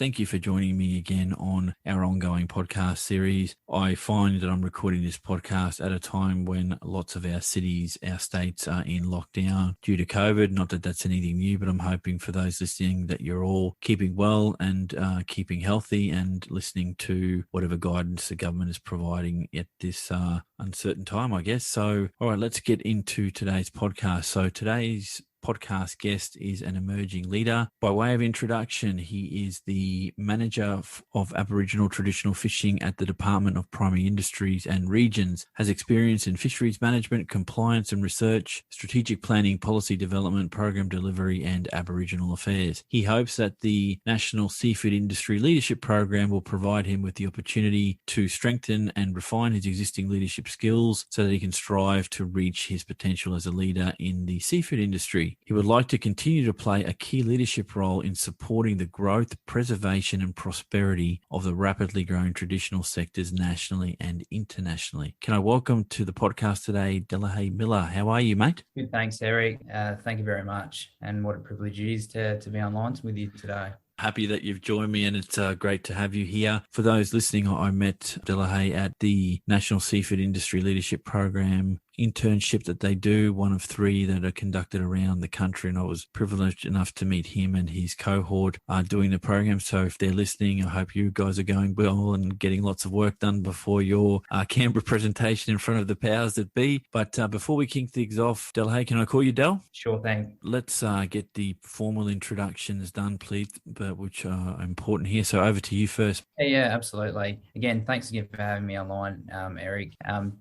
Thank you for joining me again on our ongoing podcast series. I find that I'm recording this podcast at a time when lots of our cities, our states are in lockdown due to COVID. Not that that's anything new, but I'm hoping for those listening that you're all keeping well and keeping healthy and listening to whatever guidance the government is providing at this uncertain time, I guess. So, all right, let's get into today's podcast. So today's podcast guest is an emerging leader. By way of introduction, he is the manager of Aboriginal Traditional Fishing at the Department of Primary Industries and Regions, has experience in fisheries management, compliance and research, strategic planning, policy development, program delivery and Aboriginal affairs. He hopes that the National Seafood Industry Leadership Program will provide him with the opportunity to strengthen and refine his existing leadership skills so that he can strive to reach his potential as a leader in the seafood industry. He would like to continue to play a key leadership role in supporting the growth, preservation and prosperity of the rapidly growing traditional sectors nationally and internationally. Can I welcome to the podcast today, Delahay Miller? How are you, mate? Good, thanks, Eric. Thank you very much. And what a privilege it is to be online with you today. Happy that you've joined me, and it's great to have you here. For those listening, I met Delahay at the National Seafood Industry Leadership Program internship that they do, one of 3 that are conducted around the country, and I was privileged enough to meet him and his cohort doing the program. So if they're listening, I hope you guys are going well and getting lots of work done before your Canberra presentation in front of the powers that be. But before we kick things off, Delahay, can I call you Del? Sure thing. Let's get the formal introductions done, please, which are important here. So over to you first. Yeah, absolutely. Again, thanks again for having me online, Eric.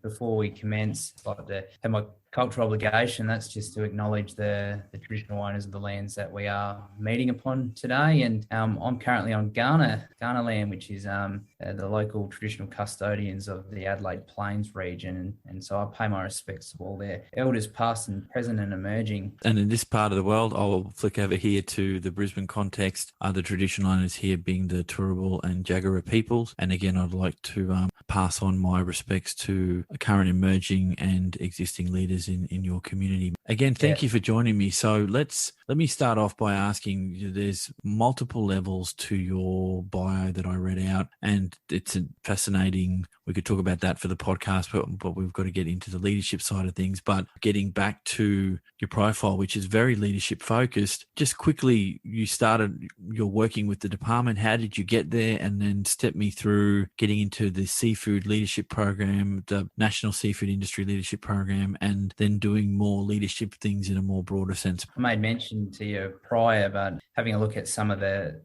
Before we commence, I'd like to have my cultural obligation. That's just to acknowledge the traditional owners of the lands that we are meeting upon today. And I'm currently on Kaurna land, which is the local traditional custodians of the Adelaide Plains region. And so I pay my respects to all their elders past and present and emerging. And in this part of the world, I'll flick over here to the Brisbane context, the traditional owners here being the Turrbal and Jagera peoples. And again, I'd like to pass on my respects to current emerging and existing leaders in your community. Again, thank you for joining me. So let me start off by asking you, there's multiple levels to your bio that I read out, and it's a fascinating, we could talk about that for the podcast, but we've got to get into the leadership side of things. But getting back to your profile, which is very leadership focused, just quickly, you're working with the department. How did you get there? And then step me through getting into the seafood leadership program, the National Seafood Industry Leadership Program, and then doing more leadership things in a more broader sense. I made mention to you prior about having a look at some of the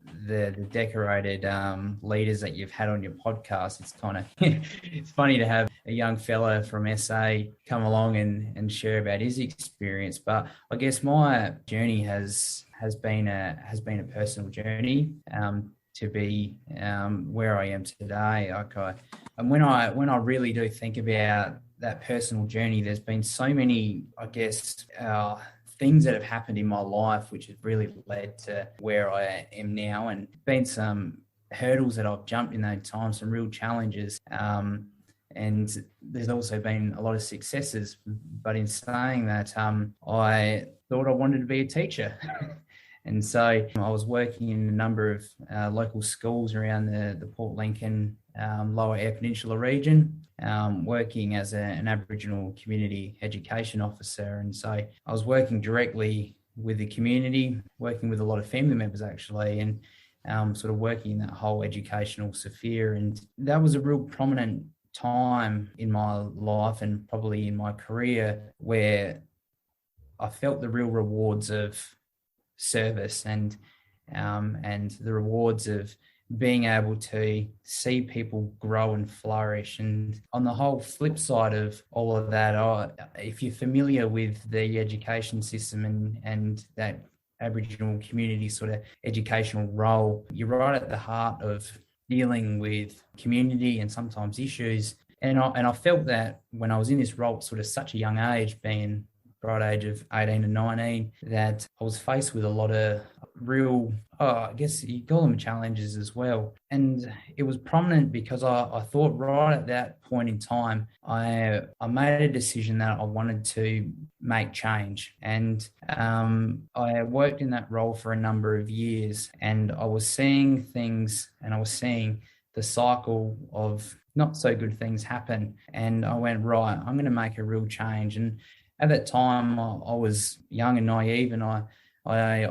decorated leaders that you've had on your podcast. It's kind of it's funny to have a young fella from SA come along and share about his experience. But I guess my journey has been a personal journey to be where I am today. And when I really do think about that personal journey, there's been so many, I guess, things that have happened in my life which have really led to where I am now, and been some hurdles that I've jumped in that time, some real challenges. And there's also been a lot of successes. But in saying that, I thought I wanted to be a teacher. And so I was working in a number of local schools around the Port Lincoln Lower Eyre Peninsula region, working as an Aboriginal community education officer. And so I was working directly with the community, working with a lot of family members actually, and sort of working in that whole educational sphere. And that was a real prominent time in my life and probably in my career where I felt the real rewards of service and the rewards of being able to see people grow and flourish. And on the whole flip side of all of that, if you're familiar with the education system and that Aboriginal community sort of educational role, you're right at the heart of dealing with community and sometimes issues. And I felt that when I was in this role at sort of such a young age, being bright age of 18 and 19, that I was faced with a lot of real, I guess you call them challenges as well. And it was prominent because I thought right at that point in time, I made a decision that I wanted to make change. And I worked in that role for a number of years, and I was seeing things, and I was seeing the cycle of not so good things happen. And I went, right, I'm going to make a real change. And at that time, I was young and naive, and I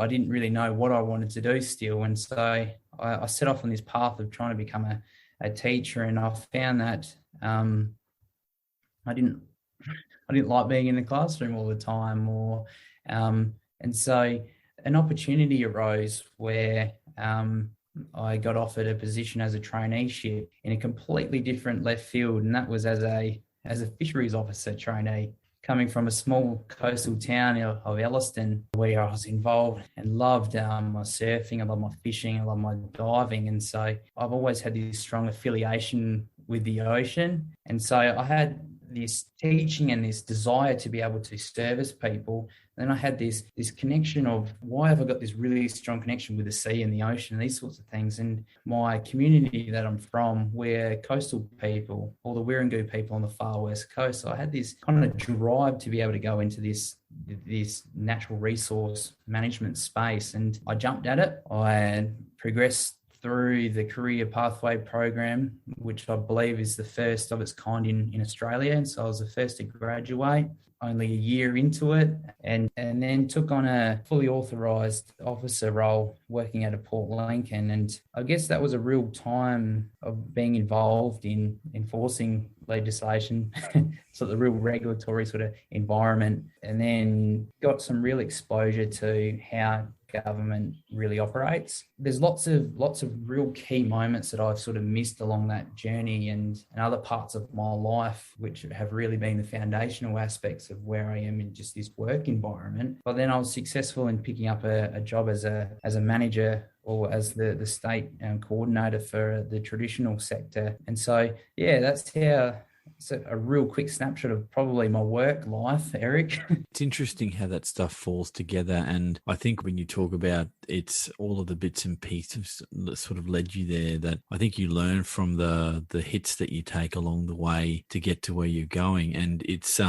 didn't really know what I wanted to do still. And so I set off on this path of trying to become a teacher. And I found that I didn't like being in the classroom all the time, and so an opportunity arose where I got offered a position as a traineeship in a completely different left field, and that was as a fisheries officer trainee, coming from a small coastal town of Elliston, where I was involved and loved my surfing, I love my fishing, I love my diving. And so I've always had this strong affiliation with the ocean. And so I had this teaching and this desire to be able to service people. Then I had this connection of, why have I got this really strong connection with the sea and the ocean, and these sorts of things. And my community that I'm from, we're coastal people, all the Wirangu people on the far west coast. So I had this kind of drive to be able to go into this natural resource management space, and I jumped at it. I progressed through the career pathway program, which I believe is the first of its kind in Australia. And so I was the first to graduate, only a year into it, and then took on a fully authorised officer role working at a Port Lincoln. And I guess that was a real time of being involved in enforcing legislation, so the real regulatory sort of environment, and then got some real exposure to how government really operates. There's lots of real key moments that I've sort of missed along that journey, and other parts of my life which have really been the foundational aspects of where I am in just this work environment. But then I was successful in picking up a job as a manager, or as the state coordinator for the traditional sector. And so, yeah, that's how. It's a real quick snapshot of probably my work life, Eric. It's interesting how that stuff falls together. And I think when you talk about it's all of the bits and pieces that sort of led you there, that I think you learn from the hits that you take along the way to get to where you're going. And it's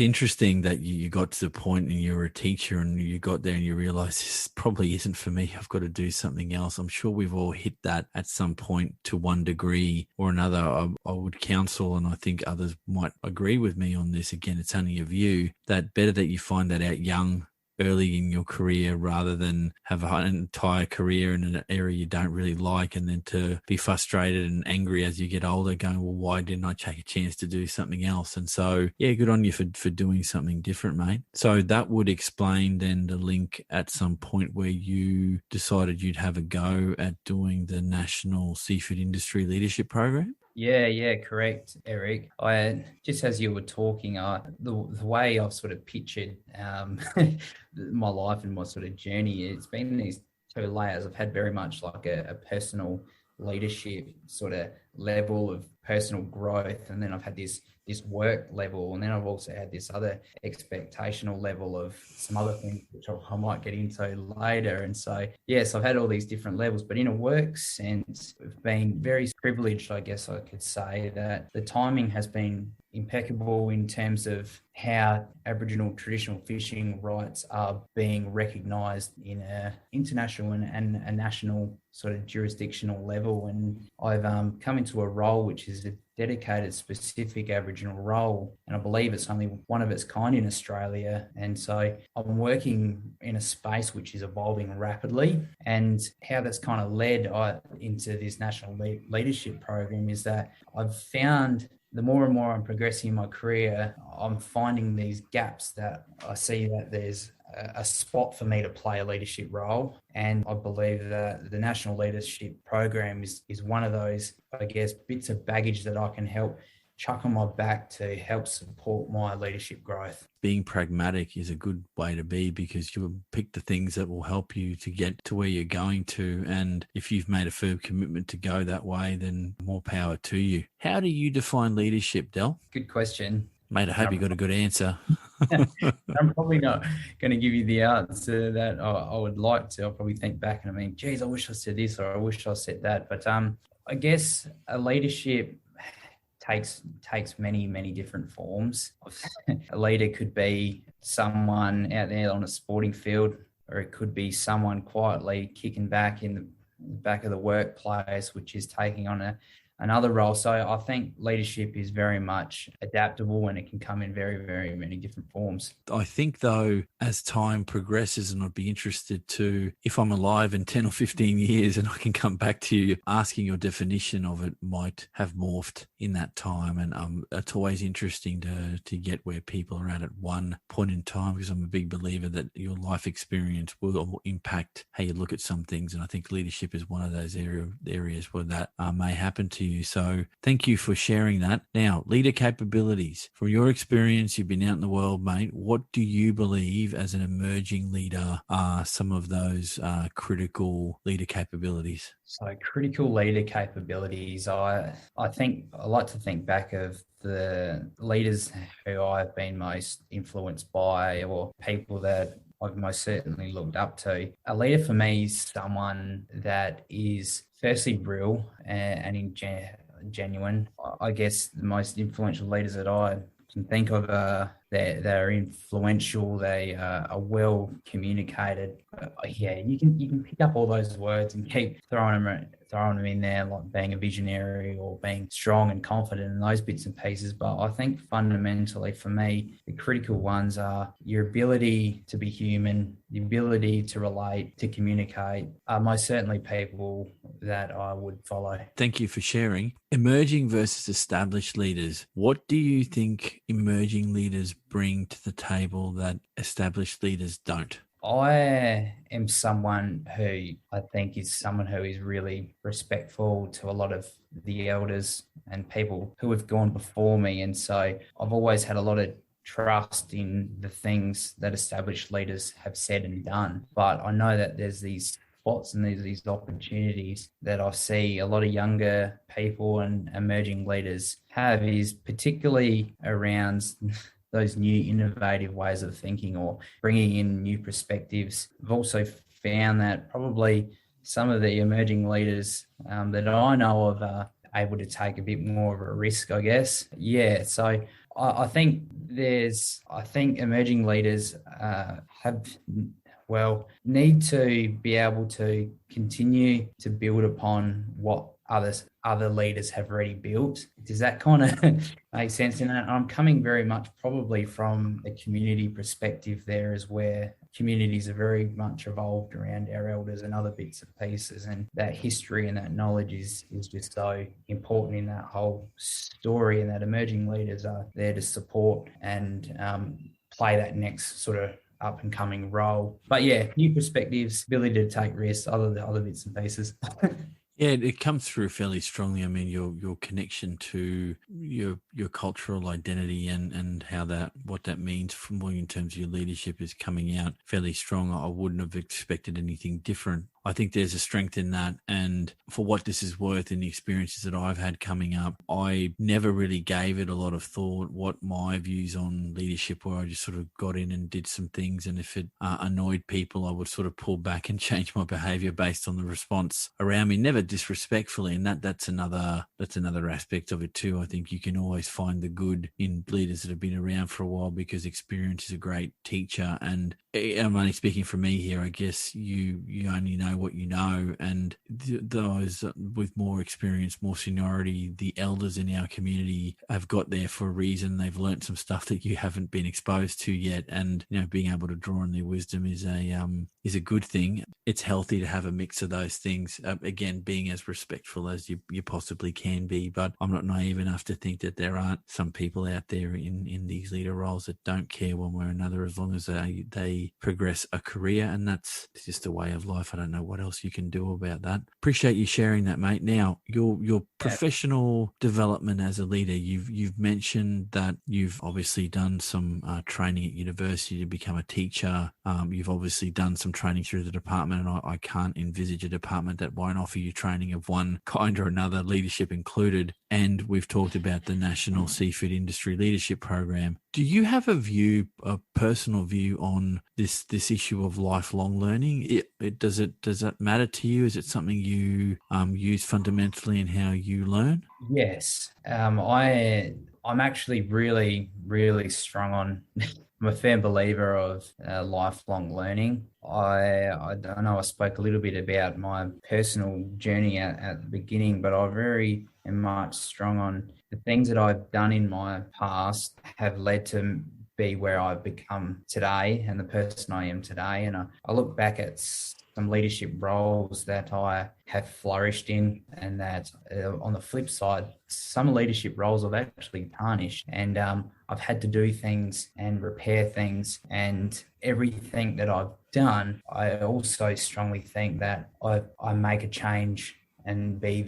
interesting that you got to the point and you're a teacher and you got there and you realize this probably isn't for me. I've got to do something else. I'm sure we've all hit that at some point to one degree or another. I would counsel, and I think others might agree with me on this, again, it's only a view, that better that you find that out young, early in your career, rather than have an entire career in an area you don't really like, and then to be frustrated and angry as you get older going, well, why didn't I take a chance to do something else? And so, yeah, good on you for doing something different, mate. So that would explain then the link at some point where you decided you'd have a go at doing the National Seafood Industry Leadership Program. Yeah, correct, Eric. I just, as you were talking, the way I've sort of pictured my life and my sort of journey, it's been these two layers. I've had very much like a personal leadership sort of level of personal growth, and then I've had this work level, and then I've also had this other expectational level of some other things which I might get into later. And so, yes, I've had all these different levels, but in a work sense, I've been very privileged, I guess I could say, that the timing has been impeccable in terms of how Aboriginal traditional fishing rights are being recognised in an international and a national sort of jurisdictional level. And I've come into a role which is a dedicated, specific Aboriginal role, and I believe it's only one of its kind in Australia. And so I'm working in a space which is evolving rapidly, and how that's kind of led into this national leadership program is that I've found the more and more I'm progressing in my career, I'm finding these gaps that I see that there's a spot for me to play a leadership role. And I believe that the National Leadership Program is one of those, I guess, bits of baggage that I can help chuck on my back to help support my leadership growth. Being pragmatic is a good way to be, because you pick the things that will help you to get to where you're going to. And if you've made a firm commitment to go that way, then more power to you. How do you define leadership, Del? Good question. Mate, I hope you got a good answer. I'm probably not going to give you the answer that I would like to. I'll probably think back and I mean, geez, I wish I said this or I wish I said that. But I guess a leadership takes many different forms. A leader could be someone out there on a sporting field, or it could be someone quietly kicking back in the back of the workplace, which is taking on another role. So I think leadership is very much adaptable and it can come in very many different forms. I think, though, as time progresses, and I'd be interested to, if I'm alive in 10 or 15 years and I can come back to you, asking your definition of it might have morphed in that time. And it's always interesting to get where people are at one point in time, because I'm a big believer that your life experience will impact how you look at some things. And I think leadership is one of those areas where that may happen to you. So thank you for sharing that. Now, leader capabilities. From your experience, you've been out in the world, mate. What do you believe as an emerging leader are some of those critical leader capabilities? So critical leader capabilities, I think I like to think back of the leaders who I've been most influenced by, or people that I've most certainly looked up to. A leader for me is someone that is firstly real and genuine. I guess the most influential leaders that I can think of, they're influential, they are well communicated. Yeah, you can pick up all those words and keep throwing them in there, like being a visionary or being strong and confident and those bits and pieces. But I think fundamentally for me, the critical ones are your ability to be human, the ability to relate, to communicate, are most certainly people that I would follow. Thank you for sharing. Emerging versus established leaders. What do you think emerging leaders bring to the table that established leaders don't? I am someone who I think is someone who is really respectful to a lot of the elders and people who have gone before me. And so I've always had a lot of trust in the things that established leaders have said and done. But I know that there's these spots and these opportunities that I see a lot of younger people and emerging leaders have, is particularly around those new innovative ways of thinking or bringing in new perspectives. I've also found that probably some of the emerging leaders that I know of are able to take a bit more of a risk, I guess. Yeah, so I think emerging leaders need to be able to continue to build upon what other leaders have already built. Does that kind of make sense? And I'm coming very much probably from a community perspective there, is where communities are very much evolved around our elders and other bits and pieces, and that history and that knowledge is just so important in that whole story, and that emerging leaders are there to support and play that next sort of up and coming role. But yeah, new perspectives, ability to take risks, other bits and pieces. Yeah, it comes through fairly strongly. I mean, your connection to your cultural identity and what that means from in terms of your leadership is coming out fairly strong. I wouldn't have expected anything different. I think there's a strength in that. And for what this is worth, in the experiences that I've had coming up, I never really gave it a lot of thought what my views on leadership were. I just sort of got in and did some things. And if it annoyed people, I would sort of pull back and change my behavior based on the response around me, never disrespectfully. And that's another aspect of it too. I think you can always find the good in leaders that have been around for a while, because experience is a great teacher. And I'm only speaking for me here. I guess you only know what you know, and those with more experience, more seniority, the elders in our community have got there for a reason. They've learnt some stuff that you haven't been exposed to yet, and being able to draw on their wisdom is a good thing. It's healthy to have a mix of those things. Again, being as respectful as you possibly can be, but I'm not naive enough to think that there aren't some people out there in these leader roles that don't care one way or another, as long as they progress a career, and that's just a way of life. I don't know what else you can do about that. Appreciate you sharing that, mate. Now, your professional development as a leader, you've mentioned that you've obviously done some training at university to become a teacher. You've obviously done some training through the department, and I can't envisage a department that won't offer you training of one kind or another, leadership included. And we've talked about the National Seafood Industry Leadership Program. Do you have a personal view on this issue of lifelong learning? Does that matter to you? Is it something you use fundamentally in how you learn? Yes, I'm actually really strong on. I'm a firm believer of lifelong learning. I don't know. I spoke a little bit about my personal journey at the beginning, but I very am much strong on the things that I've done in my past have led to be where I've become today and the person I am today. And I look back at some leadership roles that I have flourished in, and that on the flip side, some leadership roles I've actually tarnished, and I've had to do things and repair things, and everything that I've done, I also strongly think that I make a change and be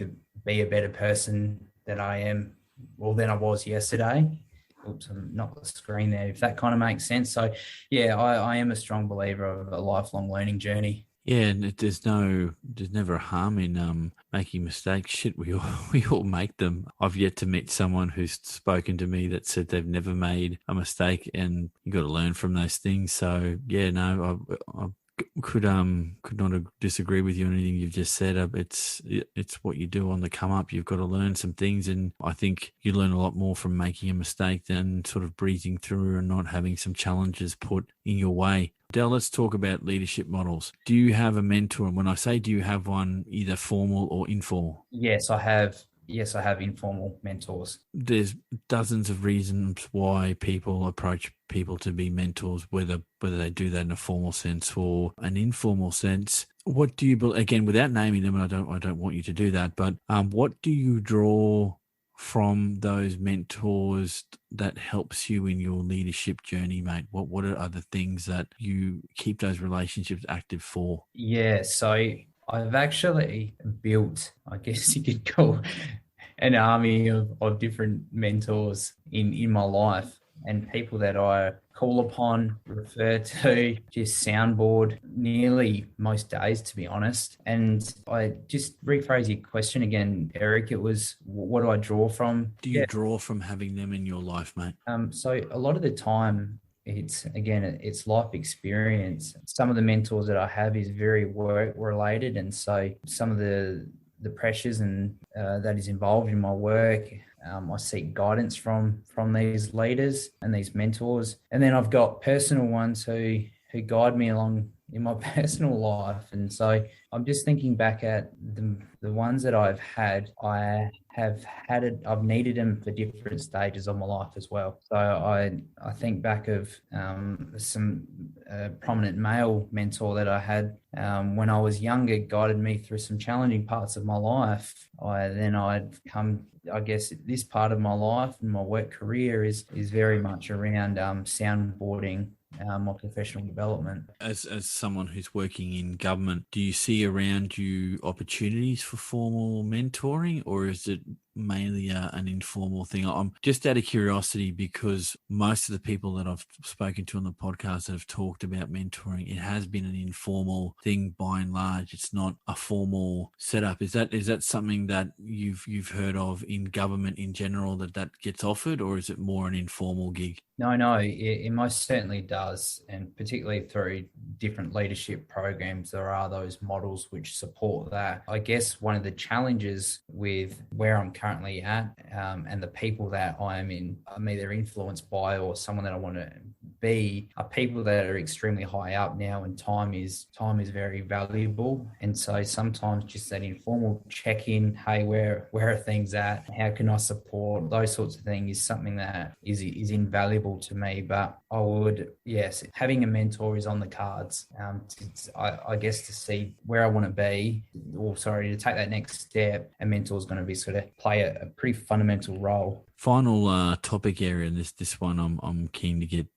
a better person that I am, well, than I was yesterday. Oops, I'm not the screen there. If that kind of makes sense. So, yeah, I am a strong believer of a lifelong learning journey. Yeah, and there's never a harm in making mistakes. Shit, we all we all make them. I've yet to meet someone who's spoken to me that said they've never made a mistake, and you got to learn from those things. So yeah, no, I could not disagree with you on anything you've just said. It's what you do on the come up. You've got to learn some things, and I think you learn a lot more from making a mistake than sort of breezing through and not having some challenges put in your way. Del, let's talk about leadership models. Do you have a mentor? And when I say do you have one, either formal or informal? Yes, I have. Yes, I have informal mentors. There's dozens of reasons why people approach people to be mentors, whether they do that in a formal sense or an informal sense. What do you, again, without naming them, and I don't want you to do that, but what do you draw from those mentors that helps you in your leadership journey, mate? What are other things that you keep those relationships active for? Yeah, so I've actually built, I guess you could call, an army of different mentors in my life, and people that I call upon, refer to, just soundboard nearly most days, to be honest. And I just rephrase your question again, Eric. It was, what do I draw from? Do you draw from having them in your life, mate? So a lot of the time, it's life experience. Some of the mentors that I have is very work related, and so some of the pressures and that is involved in my work, I seek guidance from these leaders and these mentors. And then I've got personal ones who guide me along in my personal life. And so I'm just thinking back at the ones that I've had. I've needed them for different stages of my life as well. So I think back of some prominent male mentor that I had when I was younger, guided me through some challenging parts of my life. I'd come, I guess, this part of my life and my work career is very much around soundboarding, my professional development. As someone who's working in government, do you see around you opportunities for formal mentoring, or is it mainly an informal thing? I'm just out of curiosity, because most of the people that I've spoken to on the podcast that have talked about mentoring, it has been an informal thing by and large. It's not a formal setup. Is that something that you've heard of in government in general, that gets offered, or is it more an informal gig? No, it most certainly does. And particularly through different leadership programs, there are those models which support that. I guess one of the challenges with where I'm currently at and the people that I'm either influenced by or someone that I want to be, are people that are extremely high up now, and time is very valuable. And so sometimes just that informal check-in, hey, where are things at? How can I support? Those sorts of things is something that is invaluable to me. But I would, yes, having a mentor is on the cards. I guess to see where I want to be, to take that next step, a mentor is going to be sort of play a pretty fundamental role. Final topic area, and this one I'm keen to get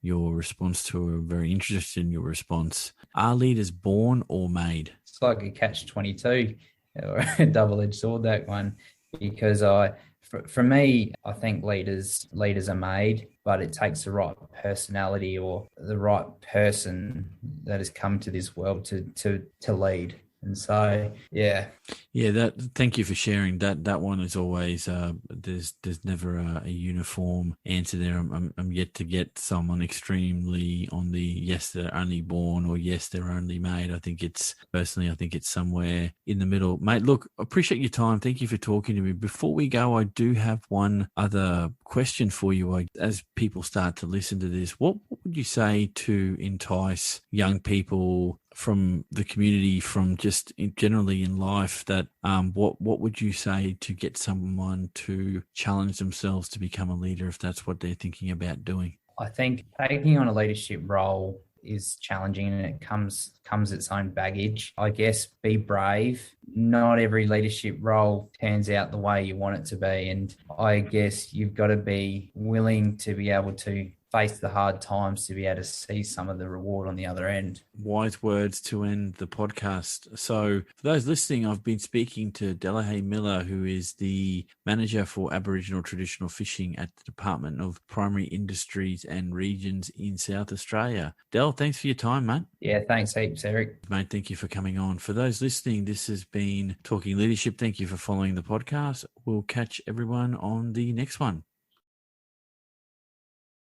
your response to. I'm very interested in your response. Are leaders born or made? It's like a catch-22 or a double-edged sword, that one, because for me, I think leaders are made, but it takes the right personality or the right person that has come to this world to lead. And so, yeah. Yeah, thank you for sharing that. That one is always there's never a uniform answer there. I'm yet to get someone extremely on the yes they're only born or yes they're only made. I think it's somewhere in the middle, mate. Look, appreciate your time. Thank you for talking to me. Before we go, I do have one other question for you. As people start to listen to this, what would you say to entice young people from the community, from just generally in life, that what would you say to get someone to challenge themselves to become a leader if that's what they're thinking about doing? I think taking on a leadership role is challenging, and it comes its own baggage. I guess be brave. Not every leadership role turns out the way you want it to be. And I guess you've got to be willing to be able to face the hard times to be able to see some of the reward on the other end. Wise words to end the podcast. So for those listening, I've been speaking to Delahay Miller, who is the manager for Aboriginal Traditional Fishing at the Department of Primary Industries and Regions in South Australia. Del, thanks for your time, mate. Yeah, thanks heaps, Eric. Mate, thank you for coming on. For those listening, this has been Talking Leadership. Thank you for following the podcast. We'll catch everyone on the next one.